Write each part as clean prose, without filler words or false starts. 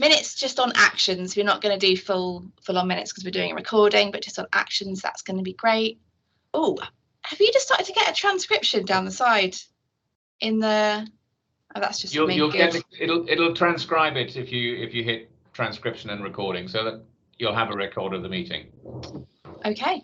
minutes just on actions. We're not going to do full on minutes because we're doing a recording, but just on actions, that's going to be great. Oh, have you just started to get a transcription down the side in the? Oh, that's just you'll get it, it'll transcribe it if you hit transcription and recording, so that you'll have a record of the meeting. Okay.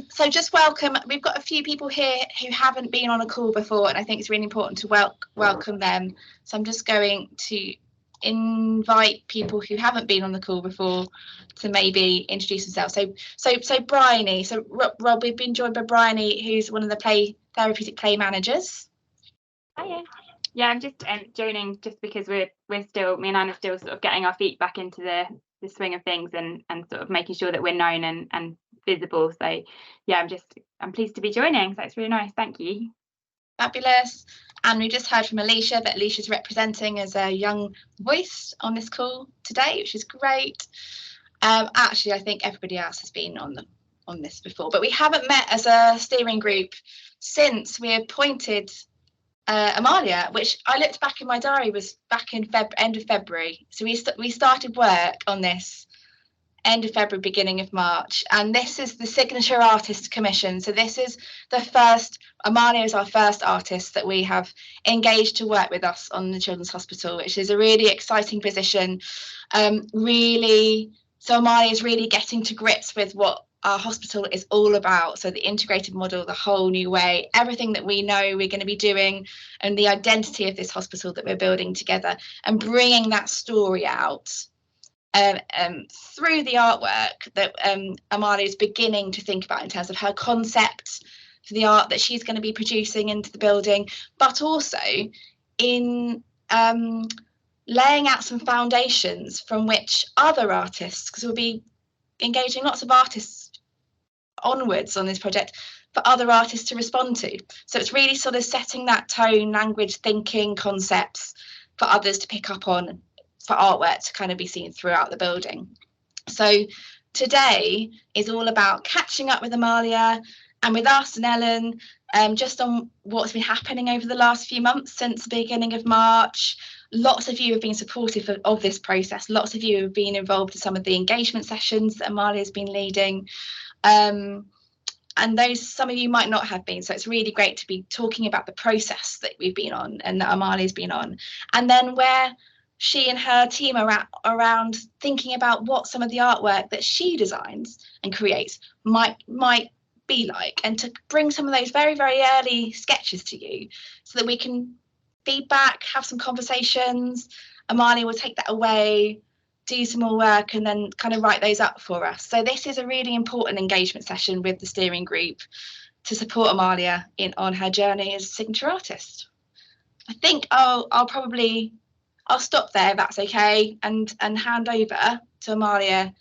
So just welcome. We've got a few people here who haven't been on a call before, and I think it's really important to welcome them. So I'm just going to invite people who haven't been on the call before to maybe introduce themselves. So Bryony. So Rob, we've been joined by Bryony, who's one of the therapeutic play managers. Hiya. Yeah, I'm just joining just because we're still, me and Anna, still sort of getting our feet back into the swing of things and sort of making sure that we're known and visible. So yeah, I'm pleased to be joining. So it's really nice. Thank you. Fabulous. And we just heard from Alicia that Alicia's representing as a young voice on this call today, which is great. Actually, I think everybody else has been on this before, but we haven't met as a steering group since we appointed Amalia, which I looked back in my diary was back in end of February. So we started work on this end of February, beginning of March, and this is the Signature Artist Commission. So this is the first, Amalia is our first artist that we have engaged to work with us on the Children's Hospital, which is a really exciting position. So Amalia is really getting to grips with what our hospital is all about. So the integrated model, the whole new way, everything that we know we're going to be doing, and the identity of this hospital that we're building together, and bringing that story out through the artwork that Amalia is beginning to think about in terms of her concepts for the art that she's going to be producing into the building, but also in laying out some foundations from which other artists, because we'll be engaging lots of artists onwards on this project, for other artists to respond to. So it's really sort of setting that tone, language, thinking, concepts for others to pick up on, for artwork to kind of be seen throughout the building. So today is all about catching up with Amalia and with us and Ellen, just on what's been happening over the last few months since the beginning of March. Lots of you have been supportive of this process. Lots of you have been involved in some of the engagement sessions that Amalia has been leading. And some of you might not have been. So it's really great to be talking about the process that we've been on and that Amalia's been on. And then where she and her team are around thinking about what some of the artwork that she designs and creates might be like, and to bring some of those very, very early sketches to you so that we can feedback, have some conversations. Amalia will take that away, do some more work, and then kind of write those up for us. So this is a really important engagement session with the steering group to support Amalia on her journey as a signature artist. I think I'll stop there if that's okay, and hand over to Amalia,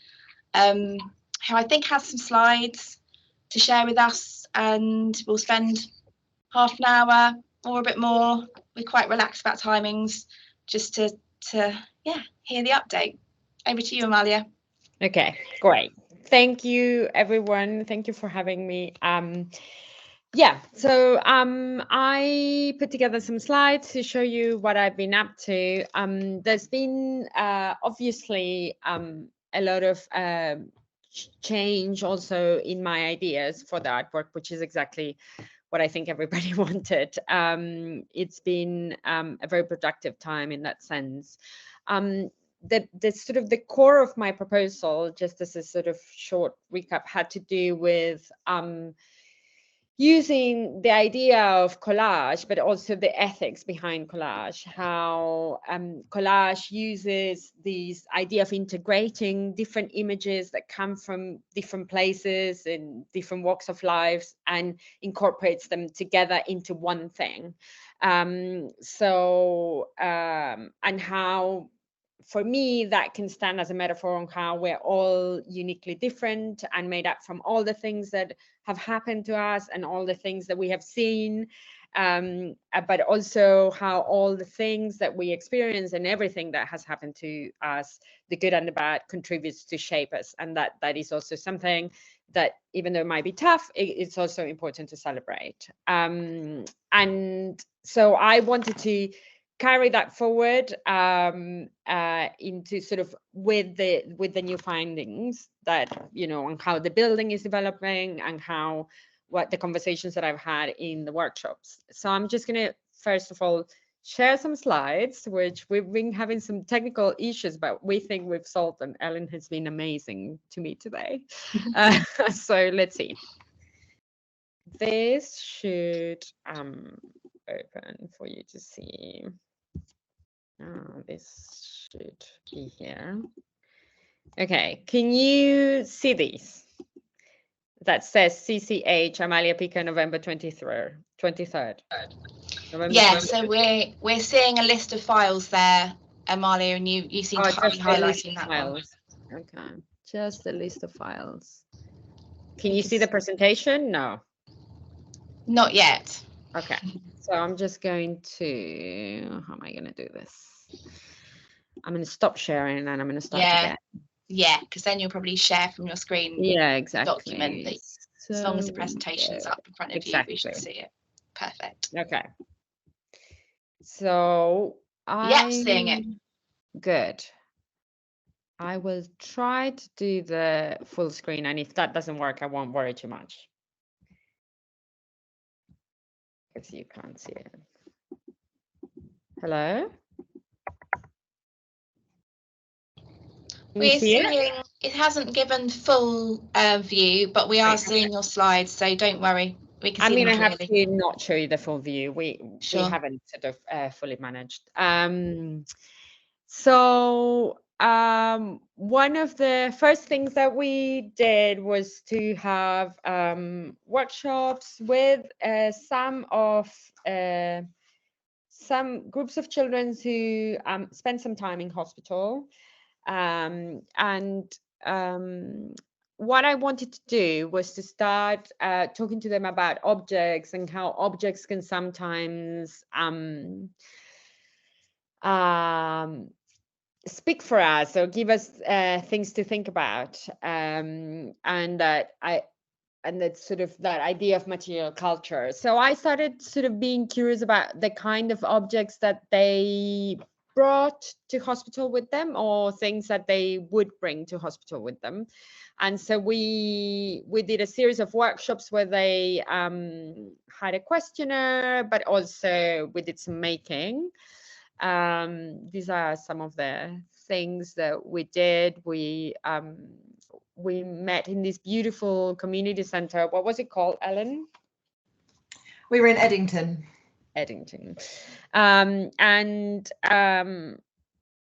who I think has some slides to share with us, and we'll spend half an hour or a bit more. We're quite relaxed about timings, just to hear the update. Over to you, Amalia. Okay, great. Thank you, everyone. Thank you for having me. So I put together some slides to show you what I've been up to. There's been obviously a lot of change also in my ideas for the artwork, which is exactly what I think everybody wanted. It's been a very productive time in that sense. The sort of the core of my proposal, just as a sort of short recap, had to do with using the idea of collage, but also the ethics behind collage, how collage uses this idea of integrating different images that come from different places and different walks of lives and incorporates them together into one thing. And how, for me, that can stand as a metaphor on how we're all uniquely different and made up from all the things that have happened to us and all the things that we have seen, but also how all the things that we experience and everything that has happened to us, the good and the bad, contributes to shape us. And that is also something that, even though it might be tough, it's also important to celebrate. And so I wanted to carry that forward into sort of with the new findings that, you know, on how the building is developing and how what the conversations that I've had in the workshops. So I'm just going to first of all share some slides, which we've been having some technical issues, but we think we've solved them. Ellen has been amazing to me today. So let's see. This should open for you to see. This should be here. Okay, can you see these? That says CCH Amalia Pica, November 23rd. November Yeah, 23rd. so we're seeing a list of files there, Amalia, and you seem to be highlighting that files. One. Okay, just a list of files. Can you see the presentation? No. Not yet. Okay, so I'm just going to, how am I going to do this? I'm going to stop sharing and I'm going to start again. Yeah, because then you'll probably share from your screen. Yeah, exactly. Document that as long as the presentation's up in front of you, we should see it. Perfect. Okay. So seeing it. Good. I will try to do the full screen, and if that doesn't work, I won't worry too much. Because you can't see it. Hello? We're seeing it hasn't given full view, but we are seeing your slides, so don't worry. We can see them I have to not show you the full view. We haven't sort of fully managed. So one of the first things that we did was to have workshops with some groups of children who spend some time in hospital. What I wanted to do was to start talking to them about objects and how objects can sometimes speak for us or give us things to think about, and that sort of that idea of material culture. So I started sort of being curious about the kind of objects that they brought to hospital with them, or things that they would bring to hospital with them. And so we did a series of workshops where they had a questionnaire, but also we did some making. These are some of the things that we did. We met in this beautiful community center. What was it called, Ellen? We were in Eddington.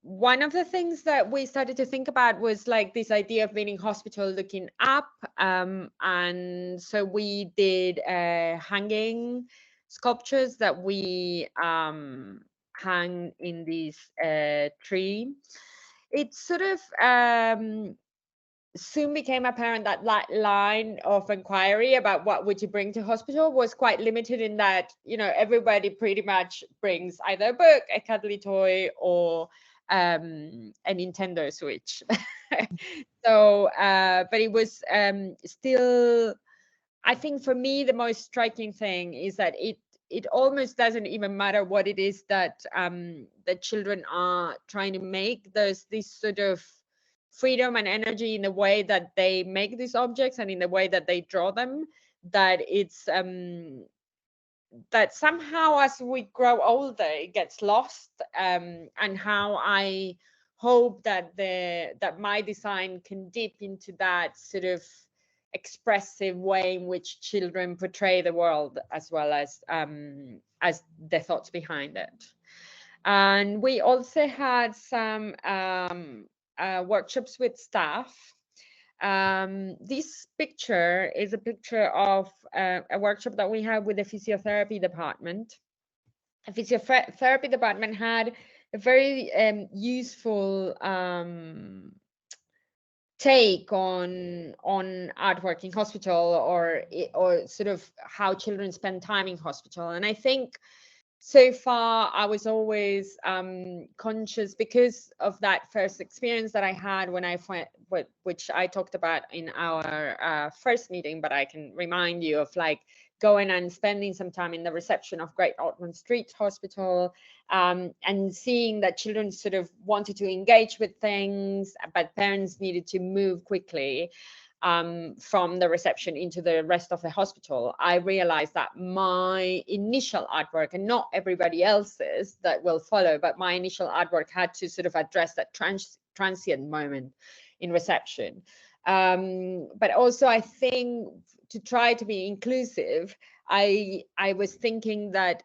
One of the things that we started to think about was like this idea of being in hospital looking up, and so we did hanging sculptures that we hang in this tree. It sort of soon became apparent that line of inquiry about what would you bring to hospital was quite limited, in that, you know, everybody pretty much brings either a book, a cuddly toy, or a Nintendo Switch. So, but it was still, I think for me, the most striking thing is that it almost doesn't even matter what it is that the children are trying to make. There's this sort of freedom and energy in the way that they make these objects and in the way that they draw them, that it's that somehow as we grow older it gets lost, and how I hope that my design can dip into that sort of expressive way in which children portray the world, as well as the thoughts behind it. And we also had some workshops with staff. This picture is a picture of a workshop that we had with the physiotherapy department. The physiotherapy department had a very useful take on artwork in hospital, or sort of how children spend time in hospital. And I think so far I was always conscious, because of that first experience that I had when I went, which I talked about in our first meeting, but I can remind you of, like, going and spending some time in the reception of Great Ormond Street Hospital, and seeing that children sort of wanted to engage with things, but parents needed to move quickly from the reception into the rest of the hospital, I realized that my initial artwork, and not everybody else's that will follow, but my initial artwork had to sort of address that transient moment in reception. But also, I think to try to be inclusive, I was thinking that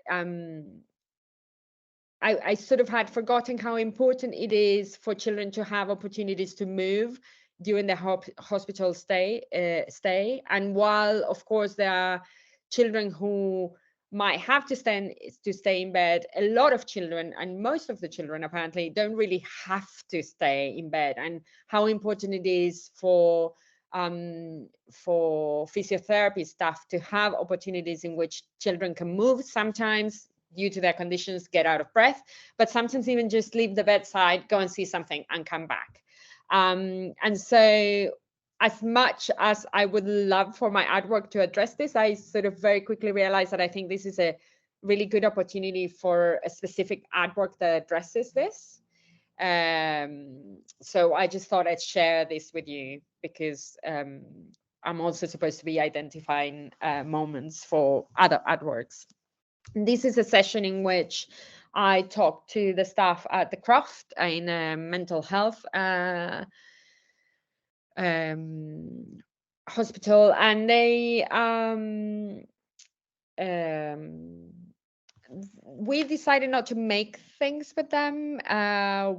I sort of had forgotten how important it is for children to have opportunities to move during the hospital stay. And while, of course, there are children who might have to stay in bed, a lot of children, and most of the children apparently, don't really have to stay in bed, and how important it is for physiotherapy staff to have opportunities in which children can move, sometimes due to their conditions, get out of breath, but sometimes even just leave the bedside, go and see something and come back. And so as much as I would love for my artwork to address this, I sort of very quickly realized that I think this is a really good opportunity for a specific artwork that addresses this. So I just thought I'd share this with you, because I'm also supposed to be identifying moments for other artworks. This is a session in which I talked to the staff at the Croft in mental health hospital, and they we decided not to make things with them.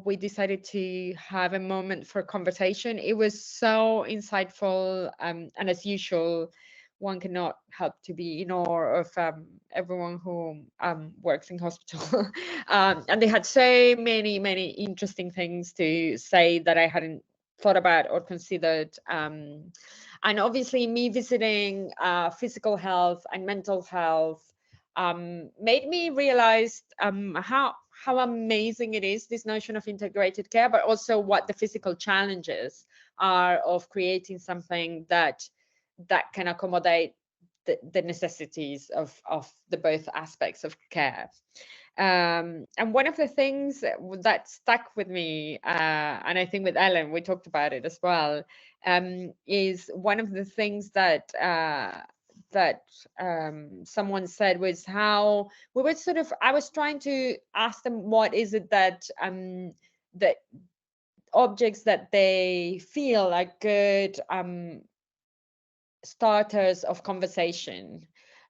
We decided to have a moment for conversation. It was so insightful, and as usual, one cannot help to be in awe of everyone who works in hospital. And they had so many interesting things to say that I hadn't thought about or considered. And obviously me visiting physical health and mental health made me realize how amazing it is, this notion of integrated care, but also what the physical challenges are of creating something that can accommodate the necessities of the both aspects of care. And one of the things that stuck with me, and I think with Ellen, we talked about it as well, is one of the things that someone said was how we were sort of, I was trying to ask them, what is it that that objects that they feel are good starters of conversation,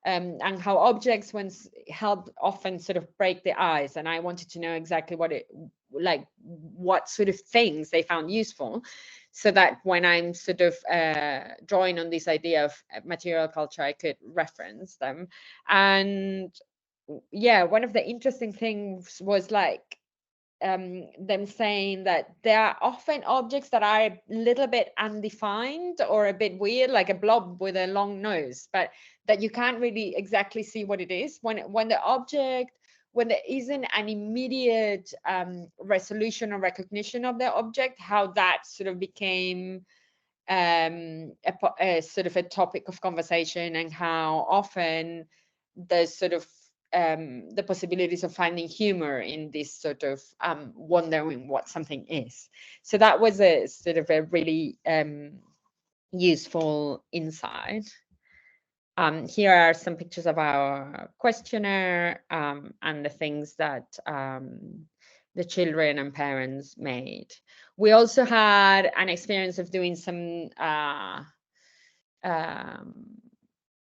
and how objects once help often sort of break the ice. And I wanted to know exactly what sort of things they found useful, so that when I'm sort of drawing on this idea of material culture, I could reference them. And yeah, one of the interesting things was them saying that there are often objects that are a little bit undefined or a bit weird, like a blob with a long nose, but that you can't really exactly see what it is. When there isn't an immediate resolution or recognition of the object, how that sort of became a sort of a topic of conversation, and how often there's sort of the possibilities of finding humor in this sort of wondering what something is. So that was a sort of a really useful insight. Here are some pictures of our questionnaire and the things that the children and parents made. We also had an experience of doing some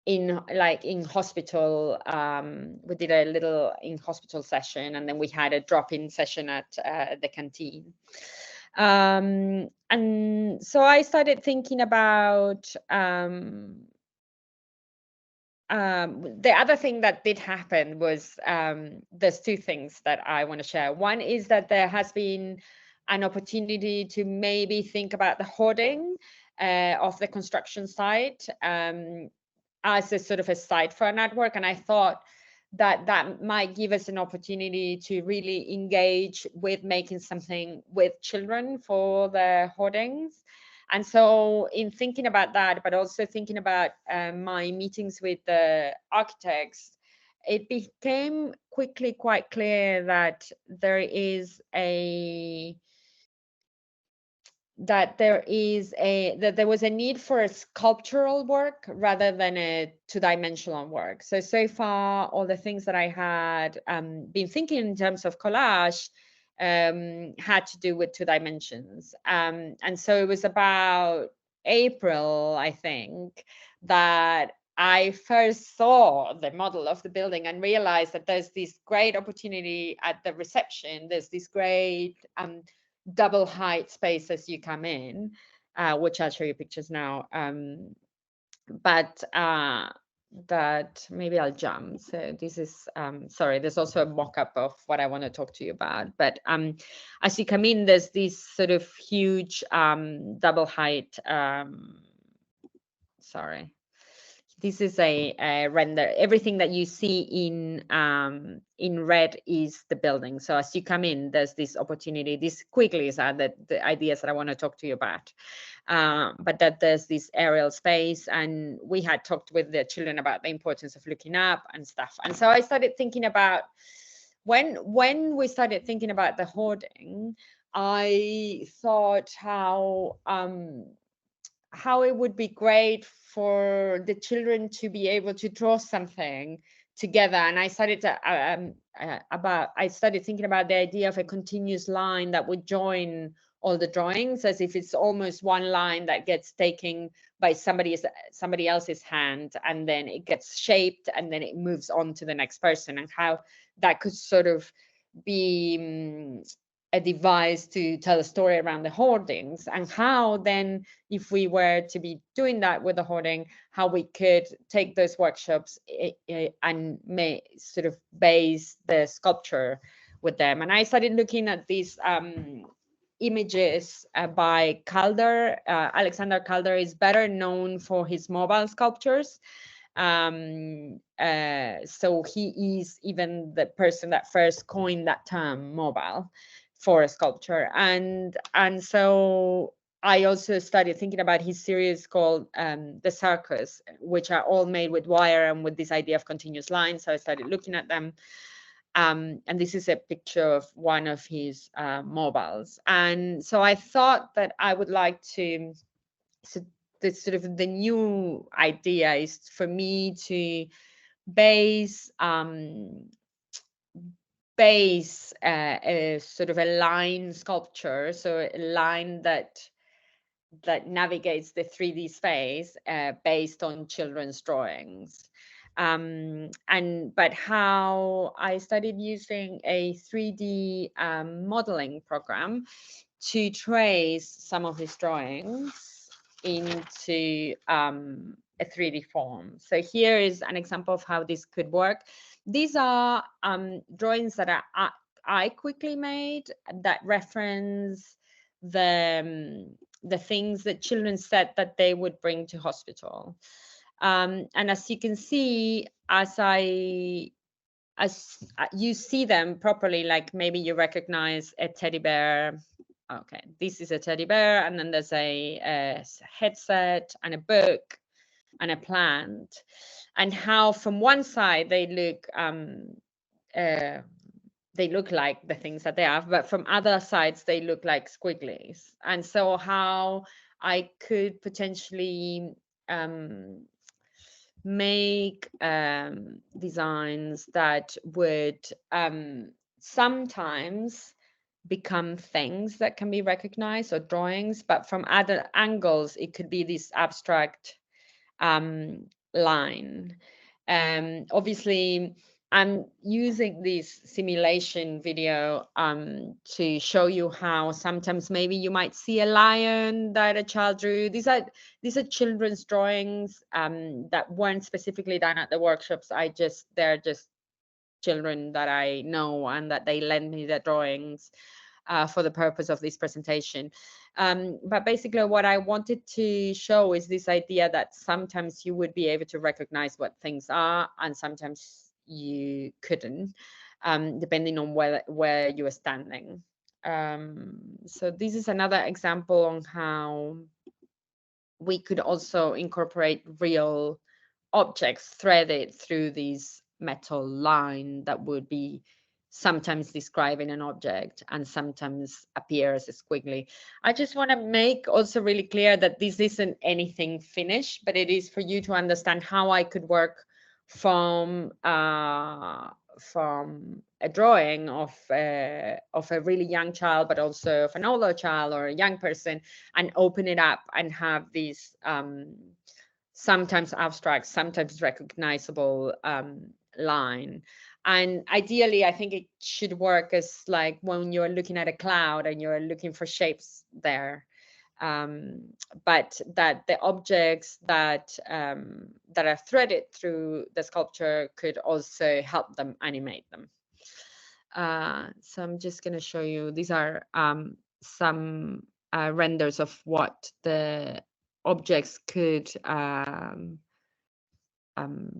in hospital. We did a little in hospital session, and then we had a drop-in session at the canteen. And so I started thinking about the other thing that did happen was there's two things that I want to share. One is that there has been an opportunity to maybe think about the hoarding of the construction site as a sort of a site for an artwork. And I thought that might give us an opportunity to really engage with making something with children for the hoardings. And so in thinking about that, but also thinking about my meetings with the architects, it became quickly quite clear that there was a need for a sculptural work rather than a two-dimensional work. So far, all the things that I had been thinking in terms of collage had to do with 2 dimensions. And so it was about April, I think, that I first saw the model of the building and realized that there's this great opportunity at the reception. There's this great double height space as you come in, which I'll show you pictures now. But that maybe I'll jump. So this is, sorry, there's also a mock-up of what I want to talk to you about. But as you come in, there's this sort of huge double height, sorry. This is a render. Everything that you see in red is the building. So as you come in, there's this opportunity. These quickly are the ideas that I want to talk to you about. But that there's this aerial space, and we had talked with the children about the importance of looking up and stuff. And so I started thinking about when we started thinking about the hoarding, I thought how it would be great for the children to be able to draw something together. And I started thinking about the idea of a continuous line that would join all the drawings, as if it's almost one line that gets taken by somebody else's hand, and then it gets shaped, and then it moves on to the next person, and how that could sort of be a device to tell a story around the hoardings, and how then, if we were to be doing that with the hoarding, how we could take those workshops and sort of base the sculpture with them. And I started looking at these images by Calder. Alexander Calder is better known for his mobile sculptures. So he is even the person that first coined that term, mobile, for a sculpture. And so I also started thinking about his series called The Circus, which are all made with wire and with this idea of continuous lines. So I started looking at them. And this is a picture of one of his mobiles. And so I thought that I would like to, so the new idea is for me to base a sort of a line sculpture, so a line that navigates the 3D space based on children's drawings. But how I started using a 3D modeling program to trace some of his drawings into a 3D form. So here is an example of how this could work. These are drawings that I quickly made that reference the things that children said that they would bring to hospital. And as you can see, as you see them properly, like maybe you recognize a teddy bear. Okay, this is a teddy bear, and then there's a headset and a book and a plant, and how from one side they look like the things that they have, but from other sides they look like squigglies. And so how I could potentially make designs that would sometimes become things that can be recognized, or drawings, but from other angles it could be this abstract line. Obviously I'm using this simulation video to show you how sometimes maybe you might see a lion that a child drew. These are children's drawings that weren't specifically done at the workshops. They're just children that I know, and that they lend me their drawings for the purpose of this presentation. But basically what I wanted to show is this idea that sometimes you would be able to recognize what things are, and sometimes you couldn't, depending on where you are standing. So this is another example on how we could also incorporate real objects threaded through this metal line that would be sometimes describing an object and sometimes appear as a squiggly. I just want to make also really clear that this isn't anything finished, but it is for you to understand how I could work from a drawing of a really young child, but also of an older child or a young person, and open it up and have these sometimes abstract, sometimes recognizable line. And ideally, I think it should work as like when you're looking at a cloud and you're looking for shapes there. But that the objects that are threaded through the sculpture could also help them animate them. So I'm just going to show you, these are some renders of what the objects could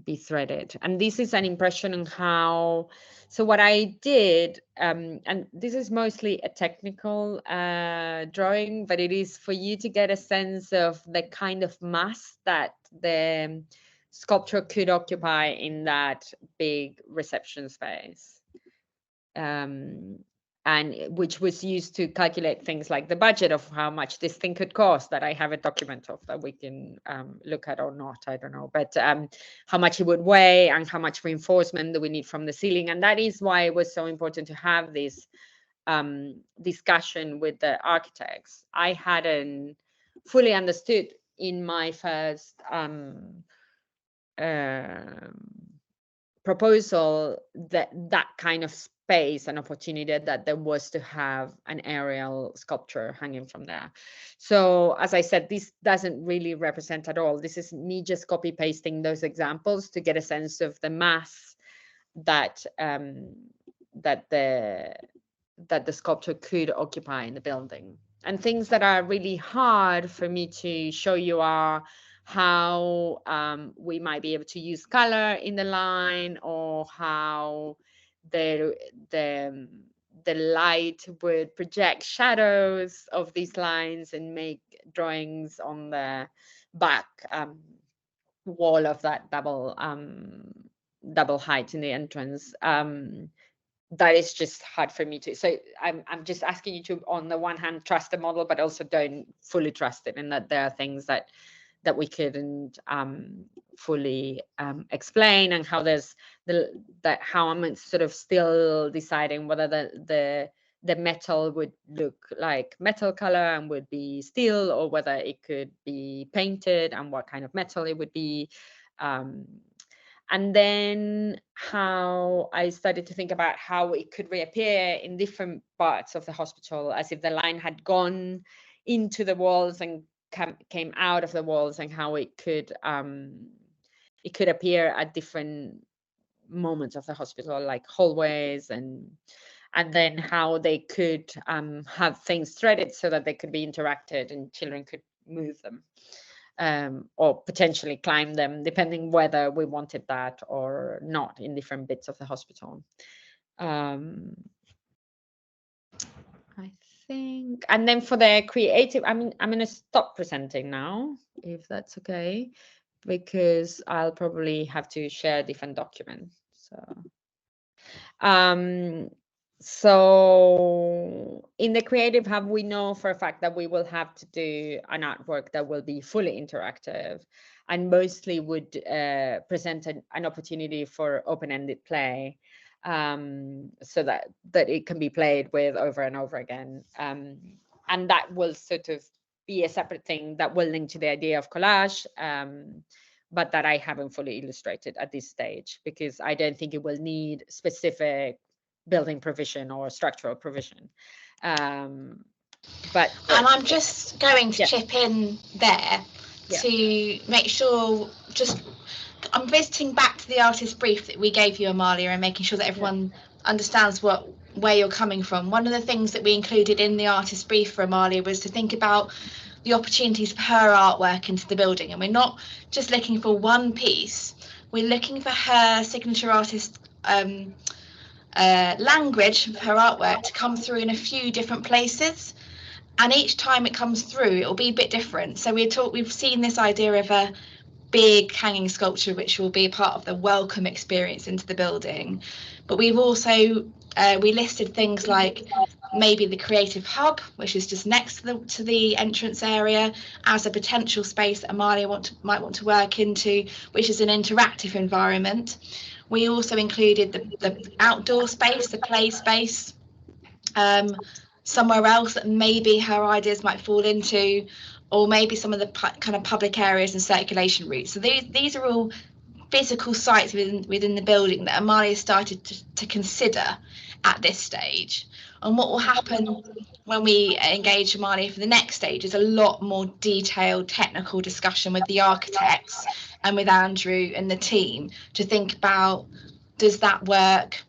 be threaded. And this is an impression on how, so what I did, and this is mostly a technical drawing, but it is for you to get a sense of the kind of mass that the sculpture could occupy in that big reception space. And which was used to calculate things like the budget of how much this thing could cost, that I have a document of that we can look at or not, I don't know, but how much it would weigh and how much reinforcement do we need from the ceiling. And that is why it was so important to have this discussion with the architects. I hadn't fully understood in my first proposal that kind of space and opportunity that there was to have an aerial sculpture hanging from there. So as I said, this doesn't really represent at all. This is me just copy pasting those examples to get a sense of the mass that that the sculpture could occupy in the building. And things that are really hard for me to show you are how we might be able to use color in the line, or how the light would project shadows of these lines and make drawings on the back wall of that double height in the entrance. That is just hard for me to. So I'm just asking you to, on the one hand, trust the model, but also don't fully trust it, and that there are things that we couldn't fully explain, and how there's how I'm sort of still deciding whether the metal would look like metal color and would be steel, or whether it could be painted and what kind of metal it would be. And then how I started to think about how it could reappear in different parts of the hospital, as if the line had gone into the walls and came out of the walls, and how it could appear at different moments of the hospital, like hallways, and then how they could have things threaded so that they could be interacted and children could move them, or potentially climb them, depending whether we wanted that or not in different bits of the hospital. I think, and then for the creative, I'm going to stop presenting now, if that's okay, because I'll probably have to share a different document. So in the Creative Hub, we know for a fact that we will have to do an artwork that will be fully interactive, and mostly would present an opportunity for open-ended play, so that it can be played with over and over again. And that will sort of be a separate thing that will link to the idea of collage, but that I haven't fully illustrated at this stage, because I don't think it will need specific building provision or structural provision. But and I'm just going to chip in there to make sure, I'm visiting back to the artist brief that we gave you, Amalia, and making sure that everyone understands where you're coming from. One of the things that we included in the artist brief for Amalia was to think about the opportunities for her artwork into the building, and we're not just looking for one piece, we're looking for her signature artist language, her artwork, to come through in a few different places. and each time it comes through, it will be a bit different. So we've seen this idea of a big hanging sculpture, which will be a part of the welcome experience into the building. But we've also we listed things like maybe the creative hub, which is just next to the entrance area, as a potential space that Amalia might want to work into, which is an interactive environment. We also included the outdoor space, the play space, somewhere else that maybe her ideas might fall into, or maybe some of the kind of public areas and circulation routes. So these are all physical sites within the building that Amalia started to consider at this stage. And what will happen when we engage Amalia for the next stage is a lot more detailed technical discussion with the architects and with Andrew and the team to think about, does that work?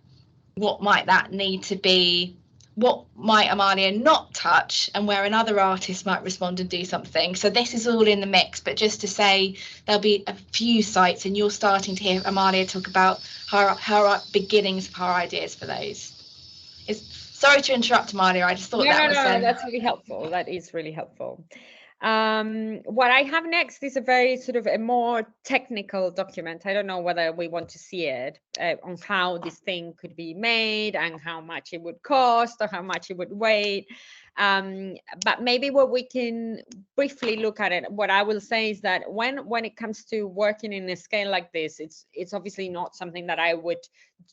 What might that need to be? What might Amalia not touch, and where another artist might respond and do something. So this is all in the mix, but just to say there'll be a few sites, and you're starting to hear Amalia talk about her beginnings of her ideas for those. Sorry to interrupt, Amalia. I just thought that's really helpful. That is really helpful. What I have next is a very sort of a more technical document. I don't know whether we want to see it on how this thing could be made and how much it would cost or how much it would weigh. But maybe what we can briefly look at it, what I will say is that when it comes to working in a scale like this, it's obviously not something that I would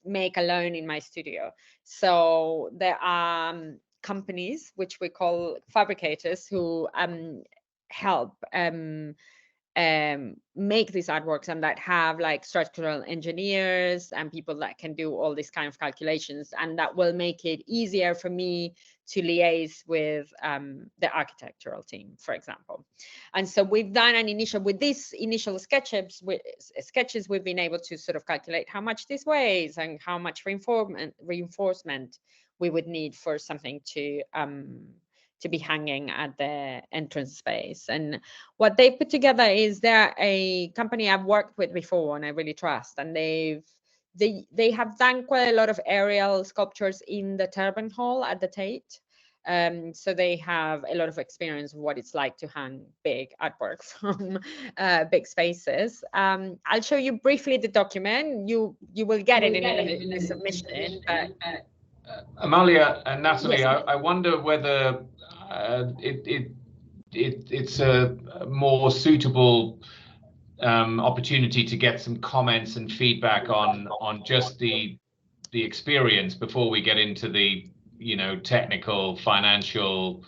make alone in my studio. So there are companies, which we call fabricators, who help make these artworks, and that have like structural engineers and people that can do all these kind of calculations, and that will make it easier for me to liaise with the architectural team, for example. And so we've done with these initial sketches, we've been able to sort of calculate how much this weighs and how much reinforcement we would need for something to be hanging at the entrance space. And what they put together is, they're a company I've worked with before and I really trust, and they have done quite a lot of aerial sculptures in the Turbine Hall at the Tate. So they have a lot of experience of what it's like to hang big artwork from big spaces. I'll show you briefly the document. You will get it in the submission. But Amalia and Natalie, yes. I wonder whether it's a more suitable opportunity to get some comments and feedback on just the experience before we get into the technical financial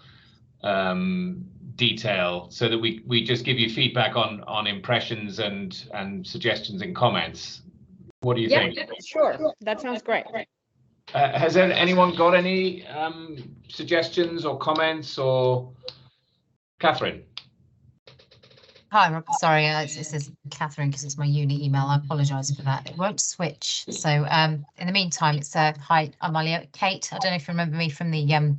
detail, so that we just give you feedback on impressions and suggestions and comments. What do you think? Sure, that sounds great. Has anyone got any suggestions or comments? Or Catherine? Hi, Rob. Sorry, this is Catherine because it's my uni email. I apologise for that. It won't switch. So in the meantime, it's hi, Amalia. Kate, I don't know if you remember me from the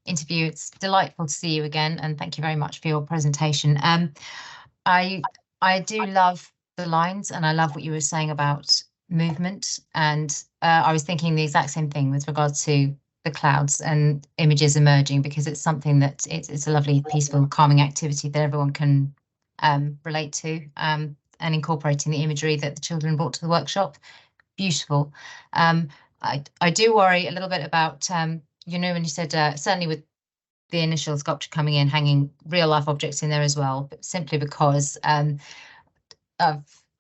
interview. It's delightful to see you again, and thank you very much for your presentation. I do love the lines, and I love what you were saying about movement, and I was thinking the exact same thing with regards to the clouds and images emerging, because it's something that it's a lovely, peaceful, calming activity that everyone can relate to, and incorporating the imagery that the children brought to the workshop. Beautiful. I do worry a little bit about, when you said certainly with the initial sculpture coming in, hanging real life objects in there as well, but simply because I've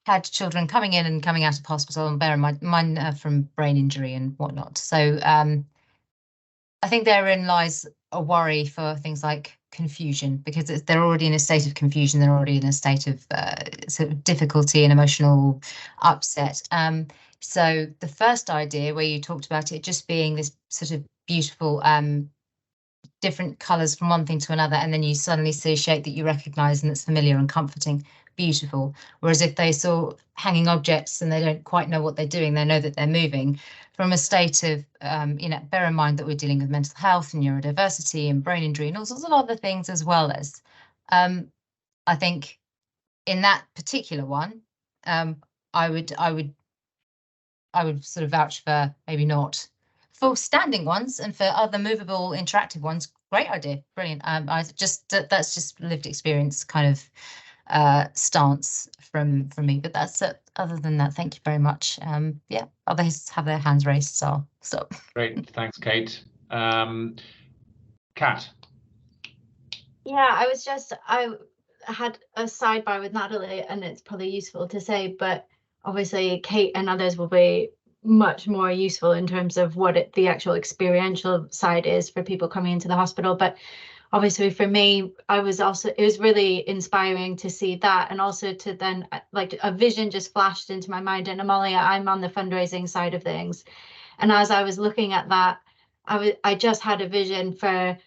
had children coming in and coming out of hospital, and bear in mind mine from brain injury and whatnot. So I think therein lies a worry for things like confusion, because they're already in a state of confusion. They're already in a state of sort of difficulty and emotional upset. So the first idea, where you talked about it just being this sort of beautiful different colours from one thing to another, and then you suddenly see a shape that you recognise and that's familiar and comforting, beautiful. Whereas if they saw hanging objects and they don't quite know what they're doing, they know that they're moving from a state of, bear in mind that we're dealing with mental health and neurodiversity and brain injury and all sorts of other things as well as, I think in that particular one, I would sort of vouch for maybe not for standing ones and for other movable interactive ones, great idea, brilliant. That's just lived experience kind of stance from me, but that's it. Other than that, thank you very much. Yeah, others have their hands raised, so I'll stop. Great, thanks, Kate. Kat. Yeah, I had a sidebar with Natalie, and it's probably useful to say, but obviously Kate and others will be much more useful in terms of what the actual experiential side is for people coming into the hospital. But obviously for me, it was really inspiring to see that, and also to then, like, a vision just flashed into my mind. And Amalia, I'm on the fundraising side of things, and as I was looking at that, I just had a vision for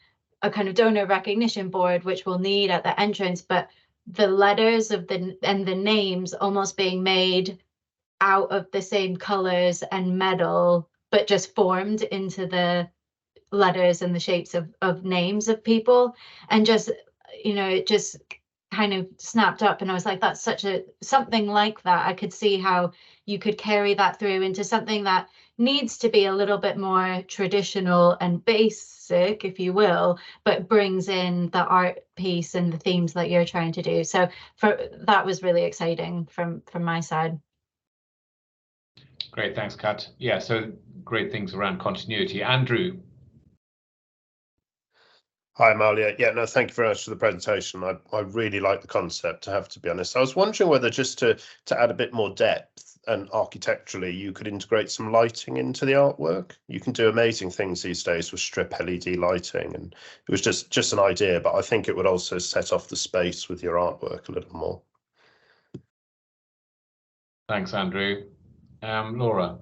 a kind of donor recognition board, which we'll need at the entrance, but the letters of the names almost being made out of the same colors and metal, but just formed into the letters and the shapes of names of people. And just, you know, it just kind of snapped up, and I was like, that's something like that. I could see how you could carry that through into something that needs to be a little bit more traditional and basic, if you will, but brings in the art piece and the themes that you're trying to do. So that was really exciting from my side. Great, thanks, Kat. Yeah, so great things around continuity. Andrew. Hi, Amalia. Yeah, no, thank you very much for the presentation. I really like the concept, I have to be honest. I was wondering whether, just to add a bit more depth and architecturally, you could integrate some lighting into the artwork. You can do amazing things these days with strip LED lighting, and it was just an idea, but I think it would also set off the space with your artwork a little more. Thanks, Andrew. Laura.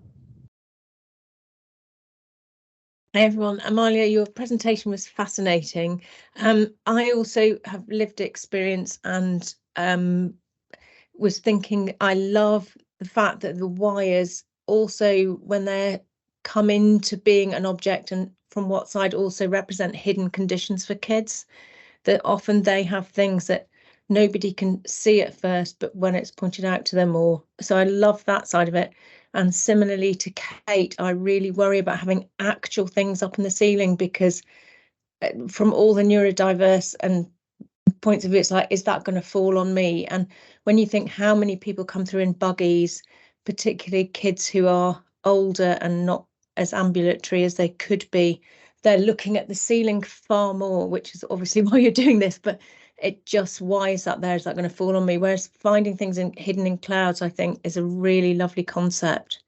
Hey everyone, Amalia, your presentation was fascinating. I also have lived experience and was thinking, I love the fact that the wires also, when they come into being an object and from what side, also represent hidden conditions for kids, that often they have things that nobody can see at first, but when it's pointed out to them, so I love that side of it. And similarly to Kate, I really worry about having actual things up in the ceiling, because from all the neurodiverse and points of view, it's like, is that going to fall on me? And when you think how many people come through in buggies, particularly kids who are older and not as ambulatory as they could be, they're looking at the ceiling far more, which is obviously why you're doing this, but it just, why is that there? Is that going to fall on me? Whereas finding things hidden in clouds, I think, is a really lovely concept.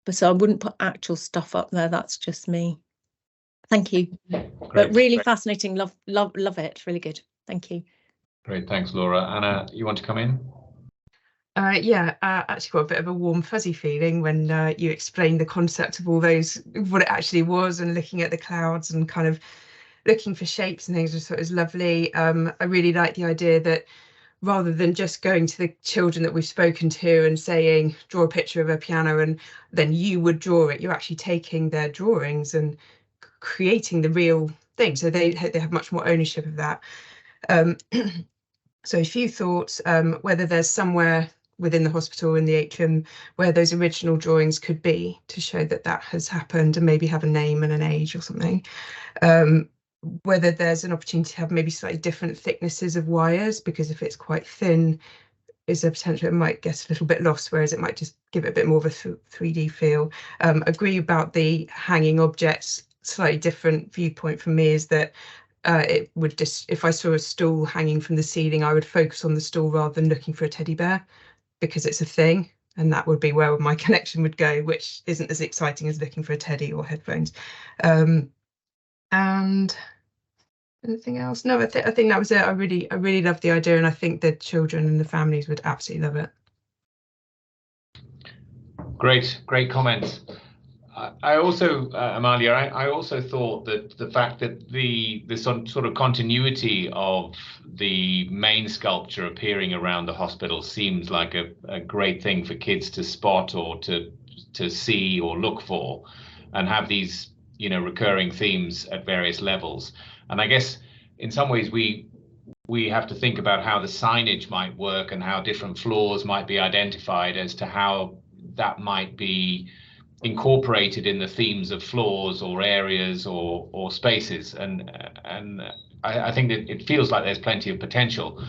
But so I wouldn't put actual stuff up there. That's just me. Thank you. Great. But really fascinating. Love it. Really good. Thank you. Great. Thanks, Laura. Anna, you want to come in? Yeah, actually got a bit of a warm fuzzy feeling when you explained the concept of all those, what it actually was, and looking at the clouds and kind of looking for shapes and things. I thought it was lovely. I really like the idea that rather than just going to the children that we've spoken to and saying, draw a picture of a piano and then you would draw it, you're actually taking their drawings and creating the real thing. So they have much more ownership of that. So a few thoughts, whether there's somewhere within the hospital in the atrium where those original drawings could be, to show that that has happened, and maybe have a name and an age or something. Whether there's an opportunity to have maybe slightly different thicknesses of wires, because if it's quite thin, is there potential it might get a little bit lost, whereas it might just give it a bit more of a 3D feel. Agree about the hanging objects. Slightly different viewpoint for me is that it would just, if I saw a stool hanging from the ceiling, I would focus on the stool rather than looking for a teddy bear, because it's a thing, and that would be where my connection would go, which isn't as exciting as looking for a teddy or headphones. And anything else? No, I think that was it. I really love the idea, and I think the children and the families would absolutely love it. Great comments. I also, Amalia, I also thought that the fact that the sort of continuity of the main sculpture appearing around the hospital seems like a great thing for kids to spot or to see or look for, and have these, you know, recurring themes at various levels. And I guess in some ways we have to think about how the signage might work and how different floors might be identified as to how that might be incorporated in the themes of floors or areas or spaces, and I think that it feels like there's plenty of potential.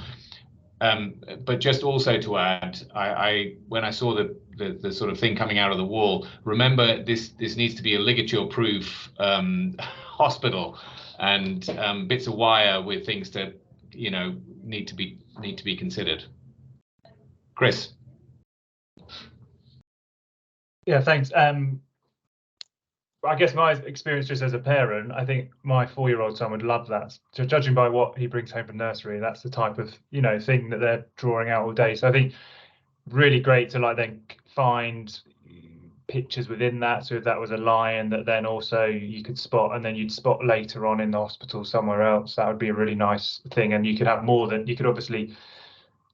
But just also to add, I when I saw the sort of thing coming out of the wall, remember this needs to be a ligature-proof hospital, and bits of wire with things that need to be considered. Chris. Yeah, thanks. I guess my experience just as a parent, I think my 4-year-old son would love that. So judging by what he brings home from nursery, that's the type of thing that they're drawing out all day. So I think really great to like then find pictures within that. So if that was a lion that then also you could spot, and then you'd spot later on in the hospital somewhere else, that would be a really nice thing. And you could have more than, you could obviously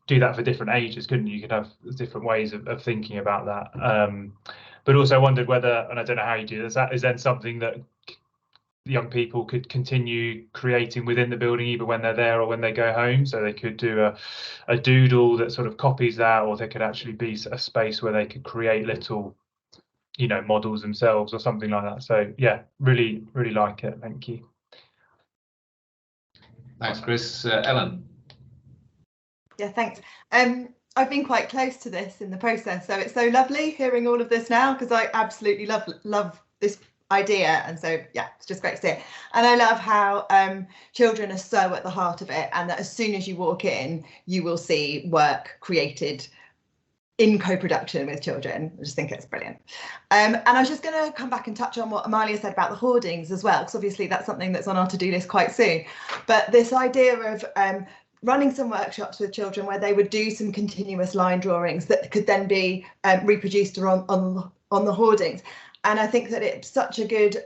do that for different ages, couldn't you? You could have different ways of thinking about that. But also wondered whether, and I don't know how you do this, that is then something that young people could continue creating within the building, either when they're there or when they go home. So they could do a doodle that sort of copies that, or there could actually be a space where they could create little, models themselves or something like that. So yeah, really, really like it. Thank you. Thanks, Chris. Ellen. Yeah, thanks. I've been quite close to this in the process, so it's so lovely hearing all of this now, because I absolutely love this idea, and so yeah, it's just great to see it. And I love how children are so at the heart of it, and that as soon as you walk in, you will see work created in co-production with children. I just think it's brilliant. And I was just going to come back and touch on what Amalia said about the hoardings as well, because obviously that's something that's on our to-do list quite soon. But this idea of running some workshops with children where they would do some continuous line drawings that could then be reproduced on the hoardings. And I think that it's such a good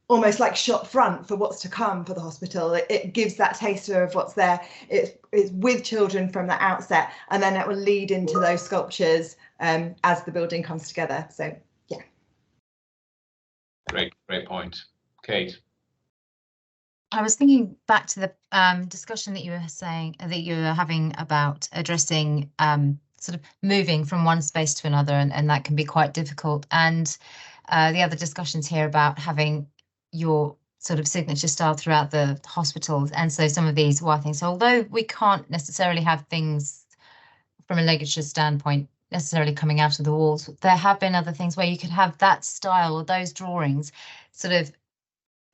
almost like shop front for what's to come for the hospital. It gives that taster of what's there. It's with children from the outset, and then it will lead into those sculptures as the building comes together. So yeah. Great point. Kate. I was thinking back to the discussion that you were saying that you were having about addressing sort of moving from one space to another, and that can be quite difficult. And the other discussions here about having your sort of signature style throughout the hospitals. And so some of these wire things, so although we can't necessarily have things from a ligature standpoint necessarily coming out of the walls, there have been other things where you could have that style or those drawings sort of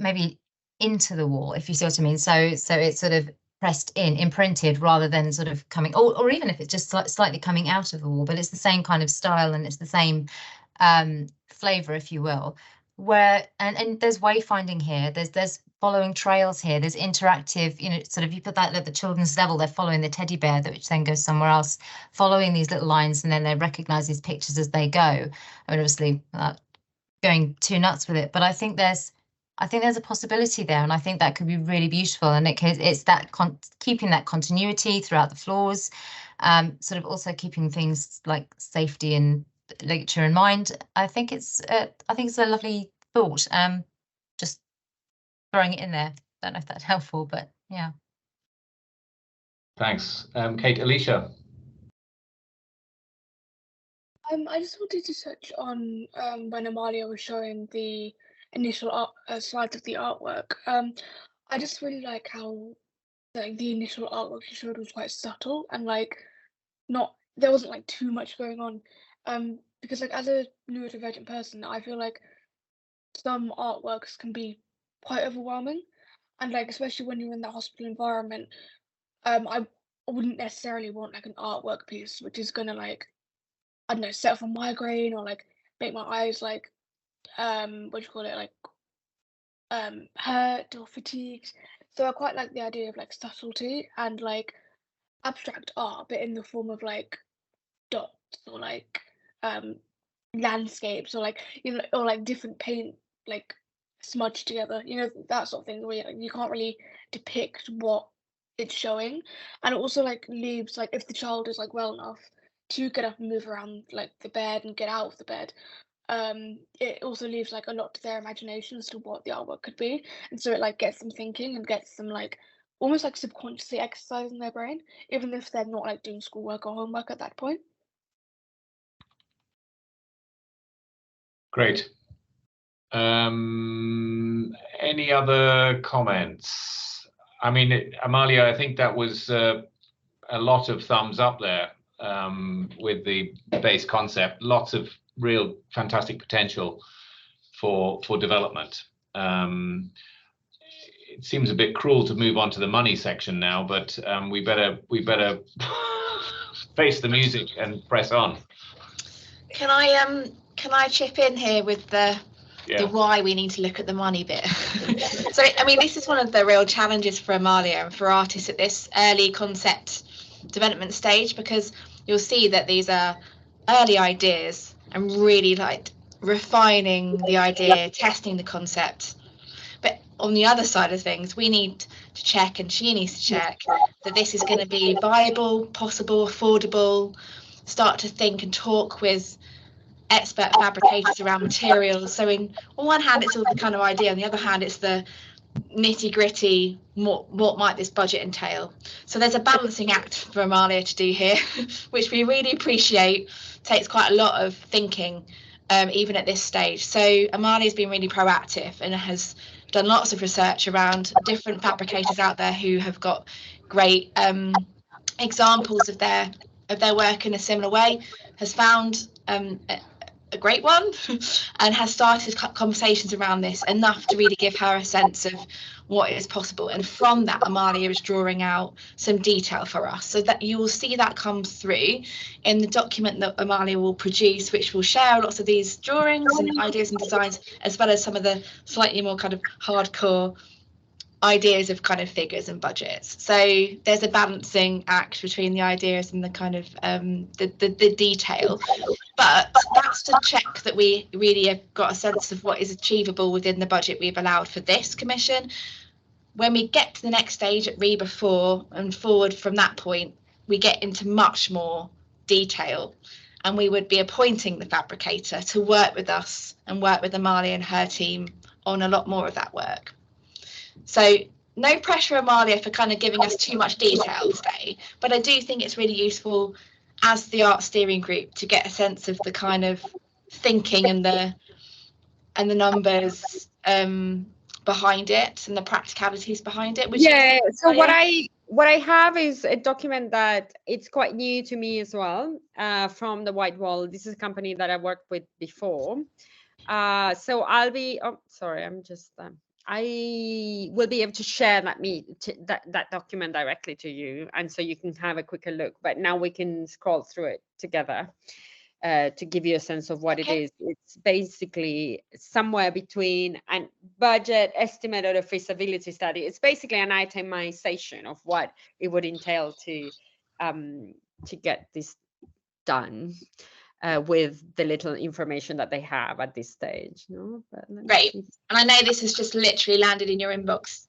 maybe into the wall, if you see what I mean. So it's sort of pressed in, imprinted, rather than sort of coming, or even if it's just slightly coming out of the wall, but it's the same kind of style and it's the same flavor, if you will. Where and there's wayfinding here, there's following trails here, there's interactive, sort of, you put that at the children's level, they're following the teddy bear, which then goes somewhere else, following these little lines, and then they recognize these pictures as they go. I mean, obviously going too nuts with it, but I think there's a possibility there, and I think that could be really beautiful. And it's that keeping that continuity throughout the floors, sort of also keeping things like safety and ligature in mind. I think it's a lovely thought. Just throwing it in there. Don't know if that's helpful, but yeah. Thanks, Kate. Alicia. I just wanted to touch on when Amalia was showing the initial slides of the artwork. I just really like how the initial artwork she showed was quite subtle, and there wasn't too much going on. Because as a neurodivergent person, I feel like some artworks can be quite overwhelming, and especially when you're in that hospital environment, I wouldn't necessarily want an artwork piece which is gonna I don't know, set off a migraine or make my eyes what do you call it, hurt or fatigued. So I quite like the idea of subtlety and abstract art, but in the form of dots or landscapes or or different paint smudged together, that sort of thing, where you can't really depict what it's showing. And it also leaves if the child is well enough to get up and move around the bed and get out of the bed, it also leaves a lot to their imagination as to what the artwork could be, and so it gets them thinking and gets them almost subconsciously exercising their brain, even if they're not doing schoolwork or homework at that point. Great. Any other comments? I mean, Amalia, I think that was a lot of thumbs up there with the base concept. Lots of real fantastic potential for development. It seems a bit cruel to move on to the money section now, but we better face the music and press on. Can I chip in here with the why we need to look at the money bit? So I mean, this is one of the real challenges for Amalia and for artists at this early concept development stage, because you'll see that these are early ideas and really like refining the idea, testing the concept. But on the other side of things, we need to check, and she needs to check, that this is going to be viable, possible, affordable. Start to think and talk with expert fabricators around materials. So on one hand, it's all the kind of idea, on the other hand, it's the nitty gritty, what might this budget entail? So there's a balancing act for Amalia to do here, which we really appreciate. Takes quite a lot of thinking, even at this stage. So Amalia's been really proactive and has done lots of research around different fabricators out there who have got great examples of their work in a similar way, has found a great one and has started conversations around this enough to really give her a sense of what is possible. And from that, Amalia is drawing out some detail for us, so that you will see that come through in the document that Amalia will produce, which will share lots of these drawings and ideas and designs, as well as some of the slightly more kind of hardcore ideas of kind of figures and budgets. So there's a balancing act between the ideas and the kind of the detail, but that's to check that we really have got a sense of what is achievable within the budget we've allowed for this commission. When we get to the next stage at REBA 4 and forward from that point, we get into much more detail, and we would be appointing the fabricator to work with us and work with Amalia and her team on a lot more of that work. So no pressure, Amalia, for kind of giving us too much detail today, but I do think it's really useful as the art steering group to get a sense of the kind of thinking and the numbers behind it and the practicalities behind it. Yeah, so what I have is a document that it's quite new to me as well, from the White Wall. This is a company that I worked with before. So I'll be, oh, sorry, I'm just, I will be able to share that document directly to you, and so you can have a quicker look. But now we can scroll through it together to give you a sense of what it is. It's basically somewhere between a budget estimate or a feasibility study. It's basically an itemization of what it would entail to get this done. With the little information that they have at this stage. No? Great. And I know this has just literally landed in your inbox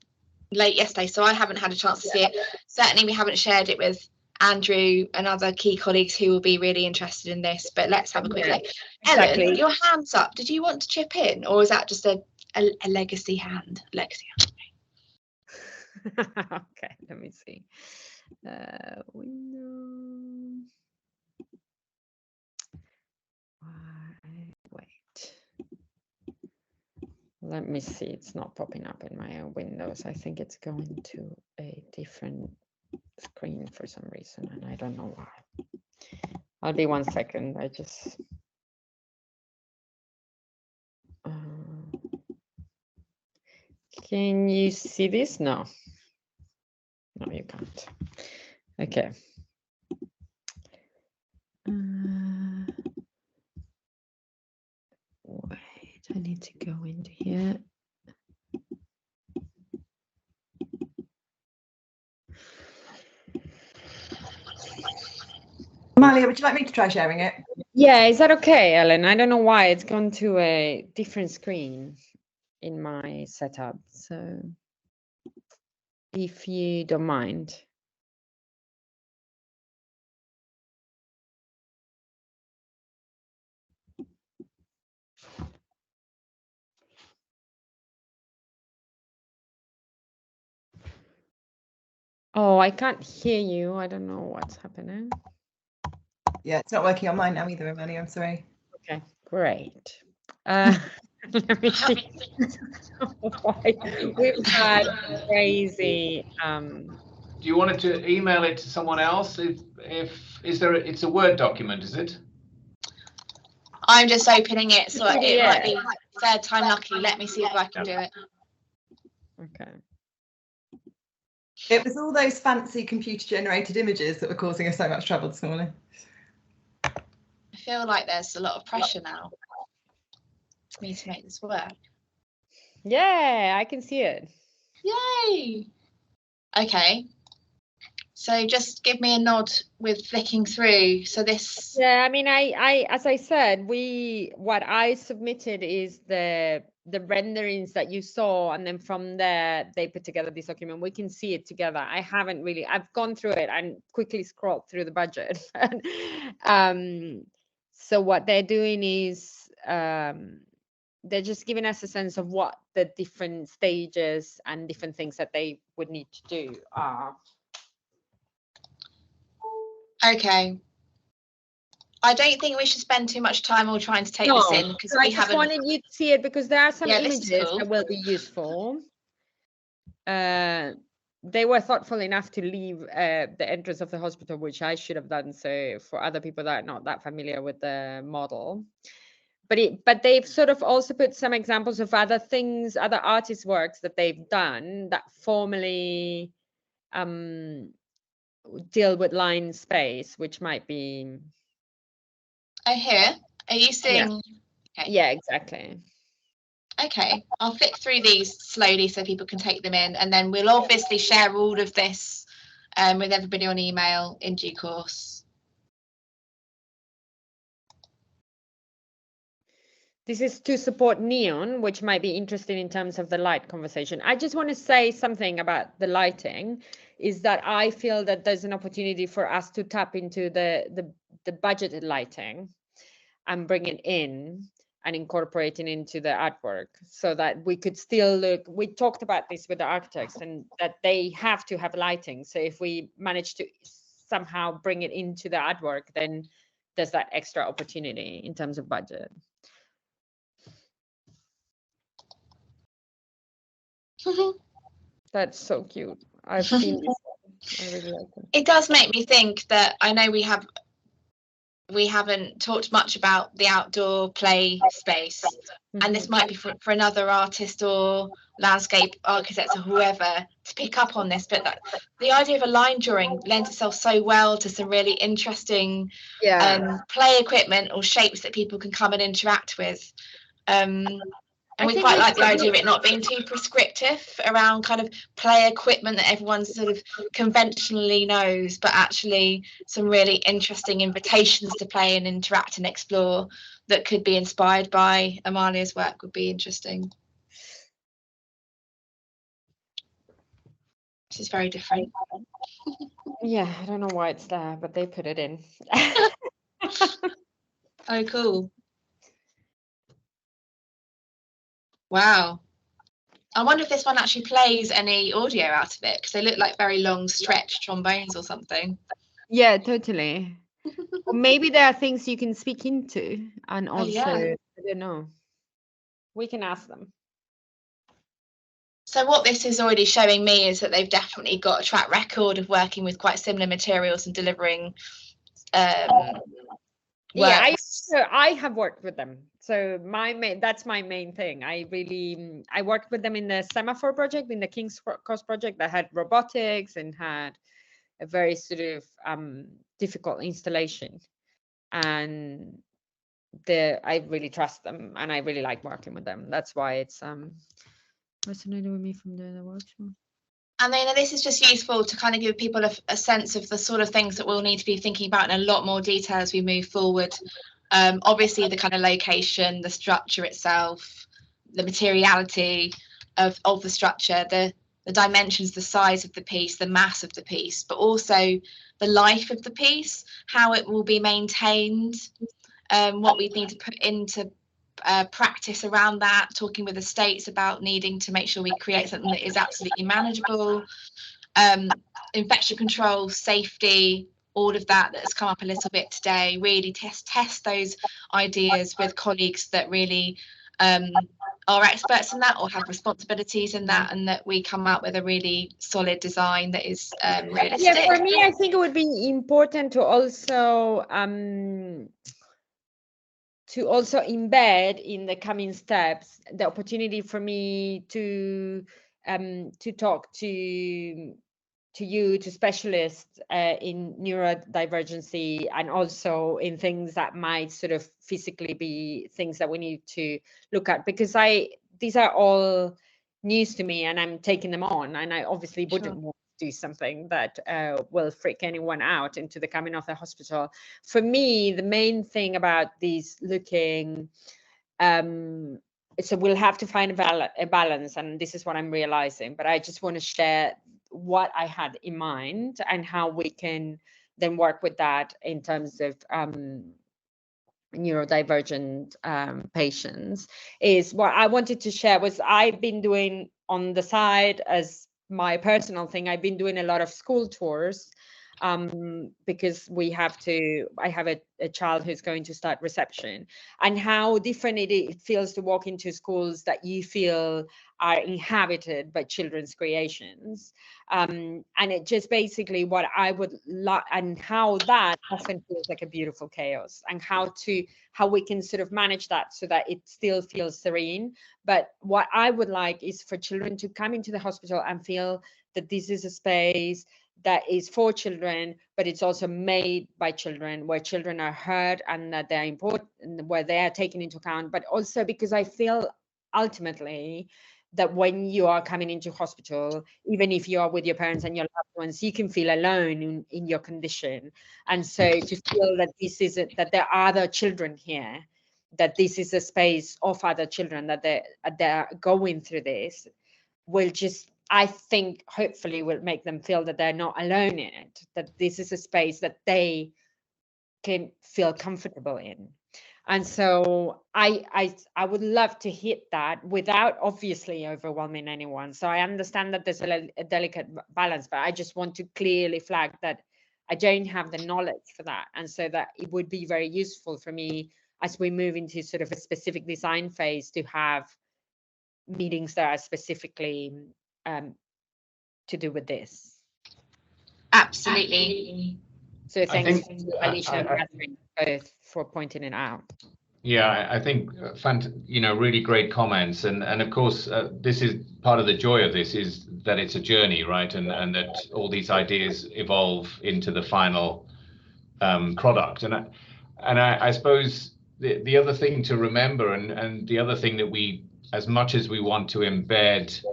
late yesterday, so I haven't had a chance to see it. Certainly we haven't shared it with Andrew and other key colleagues who will be really interested in this, but let's have a quick look. Exactly. Ellen, your hand's up. Did you want to chip in, or is that just a legacy hand? Okay, let me see. Window. Wait, let me see. It's not popping up in my windows. I think it's going to a different screen for some reason, and I don't know why. I'll be 1 second. I just can you see this? No, you can't. Okay. Wait, I need to go into here. Amalia, would you like me to try sharing it? Yeah, is that okay, Ellen? I don't know why it's gone to a different screen in my setup. So if you don't mind. Oh, I can't hear you. I don't know what's happening. Yeah, it's not working on mine now either, Amalia. I'm sorry. Okay, great. Let me see. We've had crazy. Do you want it to email it to someone else? It's a Word document, is it? I'm just opening it, so it might be third time lucky. Let me see if I can do it. Okay. It was all those fancy computer-generated images that were causing us so much trouble this morning. I feel like there's a lot of pressure now for me to make this work. Yeah, I can see it. Yay! Okay. So just give me a nod with flicking through. So this. Yeah, I mean, I as I said, what I submitted is the renderings that you saw, and then from there they put together this document. We can see it together. I've gone through it and quickly scrolled through the budget. So what they're doing is they're just giving us a sense of what the different stages and different things that they would need to do are. Okay. I don't think we should spend too much time all trying to take this in, because I just wanted you to see it because there are some images cool. that will be useful. They were thoughtful enough to leave the entrance of the hospital, which I should have done so for other people that are not that familiar with the model. But they've sort of also put some examples of other things, other artist works that they've done that formally deal with line space, which might be. Oh, here. Are you seeing? Yeah. Okay. Yeah, exactly. Okay, I'll flick through these slowly so people can take them in, and then we'll obviously share all of this with everybody on email in due course. This is to support neon, which might be interesting in terms of the light conversation. I just want to say something about the lighting, is that I feel that there's an opportunity for us to tap into the budgeted lighting and bring it in and incorporating into the artwork, so that we could still look. We talked about this with the architects, and that they have to have lighting. So if we manage to somehow bring it into the artwork, then there's that extra opportunity in terms of budget. That's so cute. I've seen this. I really like it. It does make me think that I know we haven't talked much about the outdoor play space, and this might be for another artist or landscape architect or whoever to pick up on this, but the idea of a line drawing lends itself so well to some really interesting play equipment or shapes that people can come and interact with. And we quite like the idea of it not being too prescriptive around kind of play equipment that everyone sort of conventionally knows, but actually some really interesting invitations to play and interact and explore that could be inspired by Amalia's work would be interesting. This is very different. Yeah, I don't know why it's there, but they put it in. Oh, cool. Wow. I wonder if this one actually plays any audio out of it, because they look like very long stretched trombones or something. Yeah, totally. Or maybe there are things you can speak into, and also, I don't know. We can ask them. So what this is already showing me is that they've definitely got a track record of working with quite similar materials and delivering yeah, I have worked with them. So that's my main thing. I worked with them in the Semaphore project, in the King's Cross project, that had robotics and had a very sort of difficult installation. And I really trust them, and I really like working with them. That's why it's resonated with me from the workshop. And then this is just useful to kind of give people a sense of the sort of things that we'll need to be thinking about in a lot more detail as we move forward. Obviously, the kind of location, the structure itself, the materiality of the structure, the dimensions, the size of the piece, the mass of the piece, but also the life of the piece, how it will be maintained, what we need to put into practice around that, talking with the estates about needing to make sure we create something that is absolutely manageable, infection control, safety, all of that has come up a little bit today. Really test those ideas with colleagues that really are experts in that or have responsibilities in that, and that we come out with a really solid design that is realistic. Yeah, for me, I think it would be important to also embed in the coming steps the opportunity for me to talk to you, to specialists in neurodivergency, and also in things that might sort of physically be things that we need to look at, because these are all news to me and I'm taking them on, and I obviously wouldn't want to do something that will freak anyone out into the coming of the hospital. For me, the main thing about these looking, so we'll have to find a balance, and this is what I'm realizing, but I just want to share what I had in mind and how we can then work with that in terms of neurodivergent patients. Is what I wanted to share was I've been doing on the side as my personal thing. I've been doing a lot of school tours because I have a child who's going to start reception, and how different it feels to walk into schools that you feel are inhabited by children's creations. And it just basically what I would like, and how that often feels like a beautiful chaos, and how we can sort of manage that so that it still feels serene. But what I would like is for children to come into the hospital and feel that this is a space that is for children, but it's also made by children, where children are heard and that they're important, where they are taken into account. But also because I feel ultimately that when you are coming into hospital, even if you are with your parents and your loved ones, you can feel alone in your condition. And so to feel that that there are other children here, that this is a space of other children, that they're going through this, will just, I think, hopefully will make them feel that they're not alone in it, that this is a space that they can feel comfortable in. And so I would love to hit that without obviously overwhelming anyone. So I understand that there's a delicate balance, but I just want to clearly flag that I don't have the knowledge for that. And so that it would be very useful for me as we move into sort of a specific design phase to have meetings that are specifically to do with this. Absolutely. So thanks to Alicia and Catherine both for pointing it out. Yeah, I think really great comments, and of course this is part of the joy of this, is that it's a journey, right, and that all these ideas evolve into the final product. And I suppose the other thing to remember, and the other thing that we, as much as we want to embed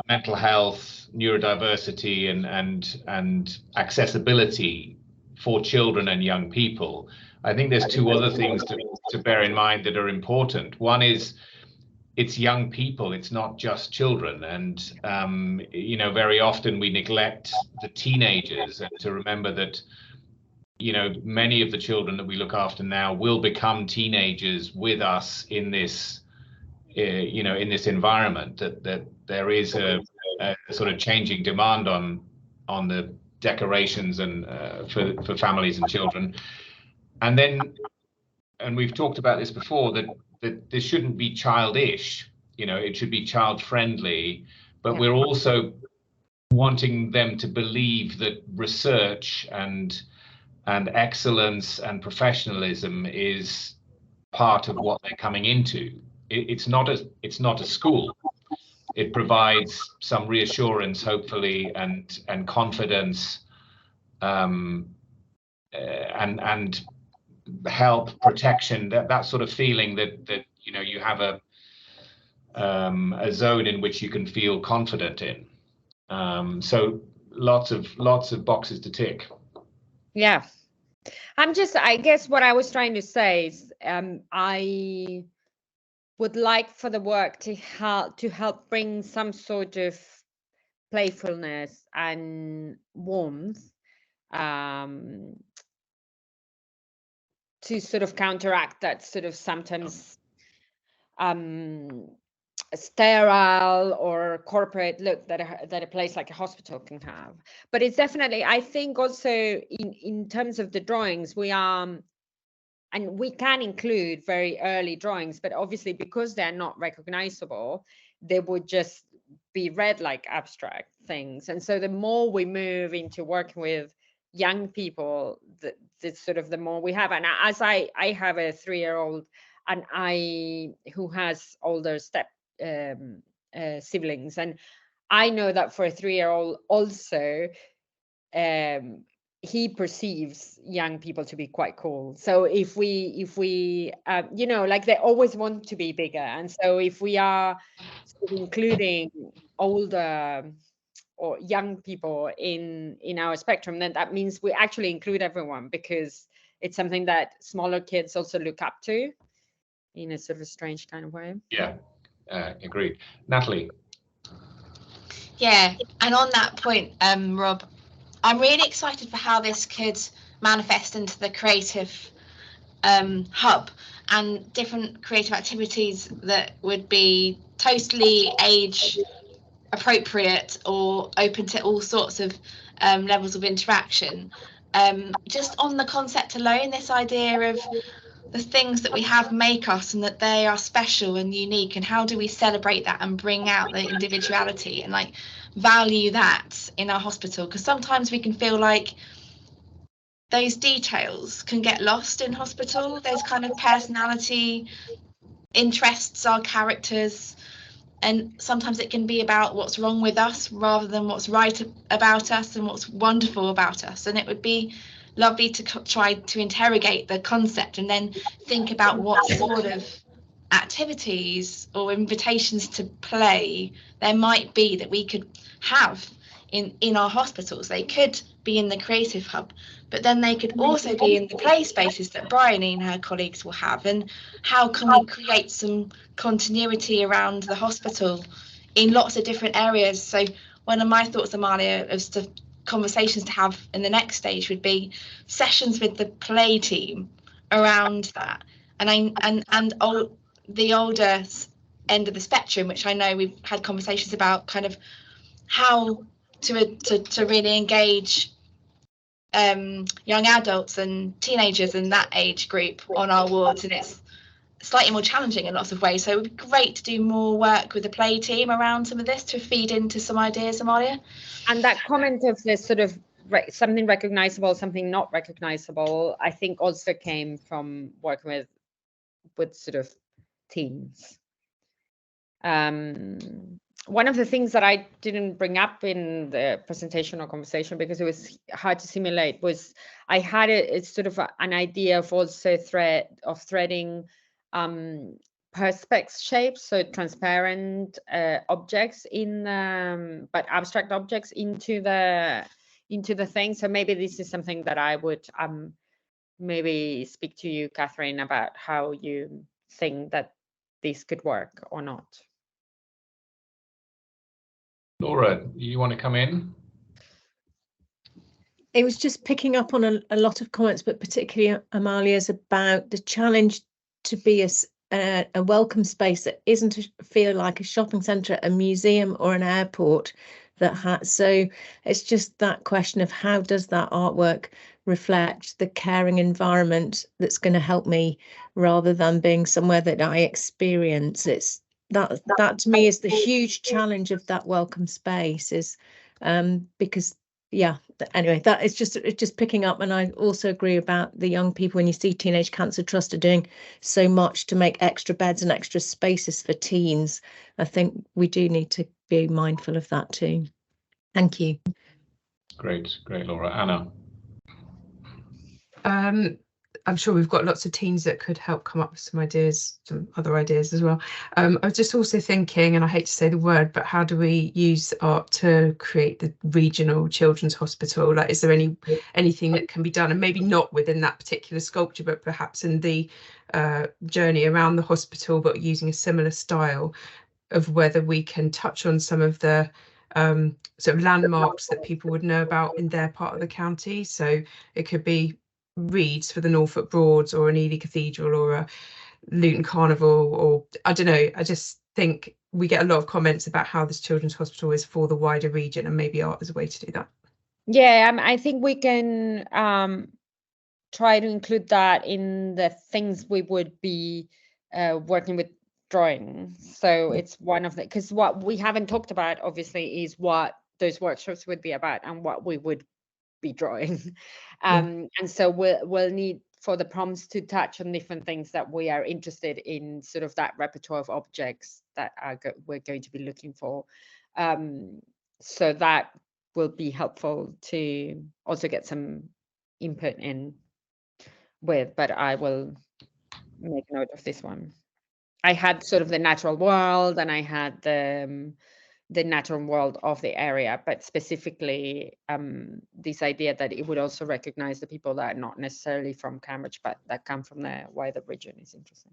mental health, neurodiversity, and accessibility for children and young people, I think there's two other things to bear in mind that are important. One is it's young people, it's not just children. And, very often we neglect the teenagers, and to remember that, many of the children that we look after now will become teenagers with us in this, in this environment, that there is a sort of changing demand on the decorations and for families and children. And then, and we've talked about this before, that this shouldn't be childish, it should be child friendly, but we're also wanting them to believe that research and excellence and professionalism is part of what they're coming into. It's not a school. It provides some reassurance, hopefully, and confidence, and help, protection, that sort of feeling that you have a zone in which you can feel confident in. So lots of boxes to tick. Yeah, I guess what I was trying to say is I would like for the work to help bring some sort of playfulness and warmth to sort of counteract that sort of sometimes sterile or corporate look that a place like a hospital can have. But it's definitely, I think also in terms of the drawings, we are and we can include very early drawings, but obviously because they're not recognizable, they would just be read like abstract things. And so the more we move into working with young people, the sort of the more we have. And as I have a 3-year-old, and who has older siblings, and I know that for a 3-year-old also, he perceives young people to be quite cool. So if we you know, like they always want to be bigger, and so if we are sort of including older or young people in our spectrum, then that means we actually include everyone, because it's something that smaller kids also look up to in a sort of a strange kind of way. Yeah, agreed. Natalie. Yeah, and on that point, Rob, I'm really excited for how this could manifest into the creative hub and different creative activities that would be totally age appropriate or open to all sorts of levels of interaction. Just on the concept alone, this idea of the things that we have make us and that they are special and unique, and how do we celebrate that and bring out the individuality and like value that in our hospital, because sometimes we can feel like those details can get lost in hospital. Those kind of personality interests, our characters, and sometimes it can be about what's wrong with us rather than what's right about us and what's wonderful about us. And it would be lovely to try to interrogate the concept and then think about what sort of activities or invitations to play there might be that we could have in our hospitals. They could be in the creative hub, but then they could also be in the play spaces that Bryony and her colleagues will have. And how can we create some continuity around the hospital in lots of different areas? So one of my thoughts, Amalia, as to conversations to have in the next stage would be sessions with the play team around that. And the older end of the spectrum, which I know we've had conversations about, kind of how to really engage young adults and teenagers in that age group on our wards, and it's slightly more challenging in lots of ways. So it would be great to do more work with the play team around some of this to feed into some ideas, Amalia. And that comment of this sort of something recognizable, something not recognizable, I think also came from working with sort of teens. One of the things that I didn't bring up in the presentation or conversation because it was hard to simulate was I had it's sort of an idea of also threading perspex shapes, so transparent objects but abstract objects into the thing. So maybe this is something that I would maybe speak to you, Catherine, about how you think that this could work or not. Laura, you want to come in? It was just picking up on a lot of comments, but particularly Amalia's, about the challenge to be a welcome space that isn't feel like a shopping centre, a museum or an airport. So it's just that question of how does that artwork reflect the caring environment that's going to help me, rather than being somewhere that I experience. It's that to me is the huge challenge of that welcome space, is because anyway, that is just picking up. And I also agree about the young people. When you see Teenage Cancer Trust are doing so much to make extra beds and extra spaces for teens, I think we do need to be mindful of that too. Thank you. Great, Laura. Anna. I'm sure we've got lots of teens that could help come up with some ideas, some other ideas as well. I was just also thinking, and I hate to say the word, but how do we use art to create the regional children's hospital? Like, is there anything that can be done, and maybe not within that particular sculpture, but perhaps in the journey around the hospital, but using a similar style, of whether we can touch on some of the sort of landmarks that people would know about in their part of the county. So it could be Reeds for the Norfolk Broads, or an Ely Cathedral, or a Luton Carnival, or I don't know. I just think we get a lot of comments about how this children's hospital is for the wider region, and maybe art is a way to do that. Yeah, I think we can try to include that in the things we would be working with drawing. So it's one of the, because what we haven't talked about obviously is what those workshops would be about and what we would be drawing. And so we'll need for the prompts to touch on different things that we are interested in, sort of that repertoire of objects that we're going to be looking for. So that will be helpful to also get some input in with, but I will make note of this one. I had sort of the natural world and I had the natural world of the area, but specifically this idea that it would also recognize the people that are not necessarily from Cambridge, but that come from the wider region is interesting.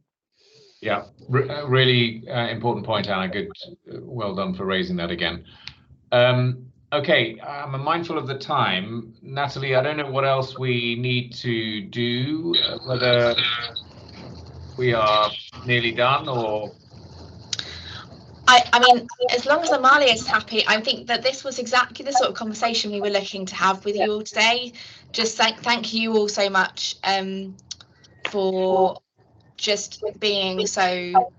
Yeah, really important point, Anna. Good, well done for raising that again. Okay, I'm mindful of the time. Natalie, I don't know what else we need to do, whether we are nearly done or... I mean, as long as Amalia is happy, I think that this was exactly the sort of conversation we were looking to have with you all today. Just thank you all so much for just being so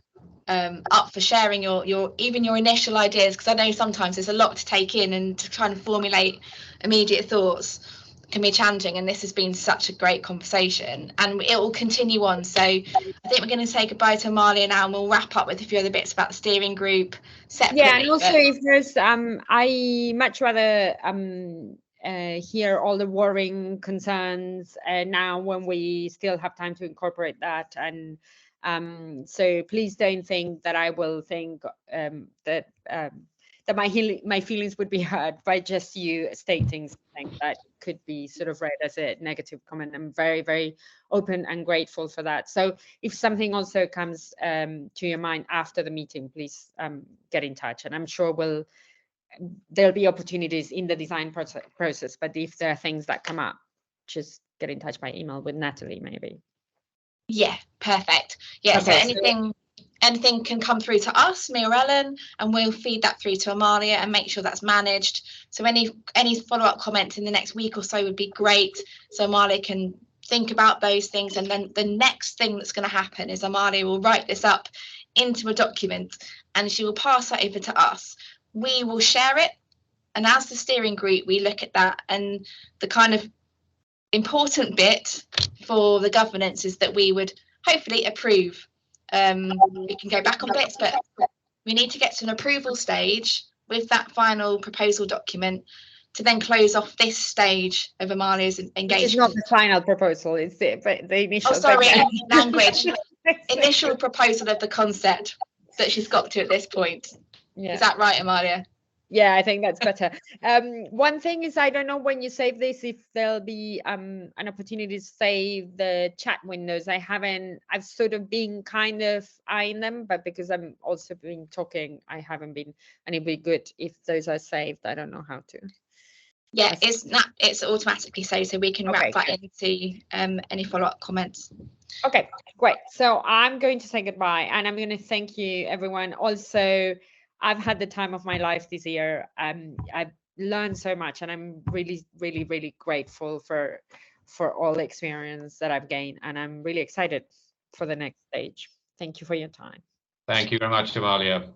up for sharing your initial ideas, because I know sometimes there's a lot to take in and to try and formulate immediate thoughts can be challenging, and this has been such a great conversation and it will continue on. So I think we're going to say goodbye to Amalia now and we'll wrap up with a few other bits about the steering group separately. Yeah, and also if there's I much rather hear all the worrying concerns now when we still have time to incorporate that, and so please don't think that I will think that my feelings would be hurt by just you stating something that could be sort of read as a negative comment. I'm very, very open and grateful for that. So if something also comes to your mind after the meeting, please get in touch. And I'm sure there'll be opportunities in the design process, but if there are things that come up, just get in touch by email with Natalie, maybe. Yeah, perfect. Yeah, okay, so anything can come through to us, me or Ellen, and we'll feed that through to Amalia and make sure that's managed. So any follow-up comments in the next week or so would be great, so Amalia can think about those things. And then the next thing that's going to happen is Amalia will write this up into a document and she will pass that over to us. We will share it, and as the steering group we look at that, and the kind of important bit for the governance is that we would hopefully approve. We can go back on bits, but we need to get to an approval stage with that final proposal document to then close off this stage of Amalia's engagement. It's not the final proposal, it's the initial. Oh, sorry, language. Initial proposal of the concept that she's got to at this point. Yeah. Is that right, Amalia? Yeah, I think that's better. One thing is, I don't know when you save this, if there'll be an opportunity to save the chat windows. I've sort of been kind of eyeing them, but because I'm also been talking, I haven't been, and it'd be good if those are saved. I don't know how to. Yeah, it's automatically saved, so we can wrap that into any follow-up comments. Okay, great. So I'm going to say goodbye, and I'm going to thank you, everyone. Also, I've had the time of my life this year. I've learned so much, and I'm really, really, really grateful for all the experience that I've gained, and I'm really excited for the next stage. Thank you for your time. Thank you very much, Amalia.